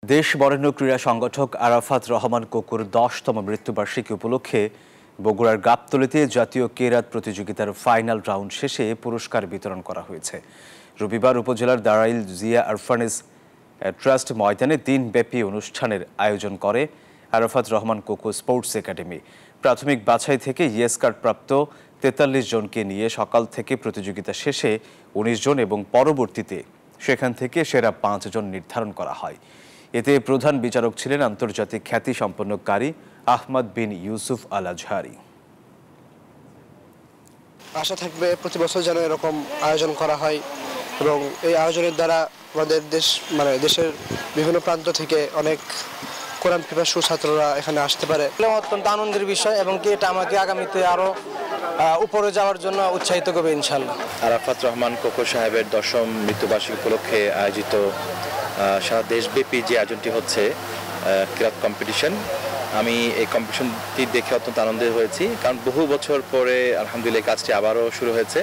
দেশ বরেণ্য ক্রীড়া সংগঠক আরাফাত রহমান কোকুর ১০তম মৃত্যুবার্ষিকী উপলক্ষে বগুড়ার গাবতলীতে জাতীয় কেরাত প্রতিযোগিতার ফাইনাল রাউন্ড শেষে পুরস্কার বিতরণ করা হয়েছে। রবিবার উপজেলার দারাইল জিয়া অরফানেজ ট্রাস্ট ময়দানে দিনব্যাপী অনুষ্ঠানের আয়োজন করে আরাফাত রহমান কোকু স্পোর্টস একাডেমি। প্রাথমিক বাছাই থেকে ইয়েস কার্ড প্রাপ্ত ৪৩ জনকে নিয়ে সকাল থেকে প্রতিযোগিতা শেষে ১৯ জন এবং পরবর্তীতে সেখান থেকে সেরা ৫ জন নির্ধারণ করা হয়। এতে প্রধান বিচারক ছিলেন আন্তর্জাতিক খ্যাতিসম্পন্ন কারি আহমদ বিন ইউসুফ আল আজহারি। আশা থাকবে প্রতি বছর যেন এরকম আয়োজন করা হয় এবং এই আয়োজনের দ্বারা আমাদের দেশের বিভিন্ন প্রান্ত থেকে অনেক কোরআন পিপাসু ছাত্ররা এখানে আসতে পারে। অত্যন্ত আনন্দের বিষয় এবং কি এটা আমাকে আগামীতে আরো উপরে যাওয়ার জন্য উৎসাহিত করবে ইনশাআল্লাহ। আরাফাত রহমান কোকো সাহেবের ১০ম মৃত্যুবার্ষিকী উপলক্ষে আয়োজিত সারা দেশব্যাপী যে আয়োজনটি হচ্ছে কিরাত কম্পিটিশন, আমি এই কম্পিটিশনটি দেখে অত্যন্ত আনন্দিত হয়েছি, কারণ বহু বছর পরে আলহামদুলিল্লাহ কাজটি আবারও শুরু হয়েছে।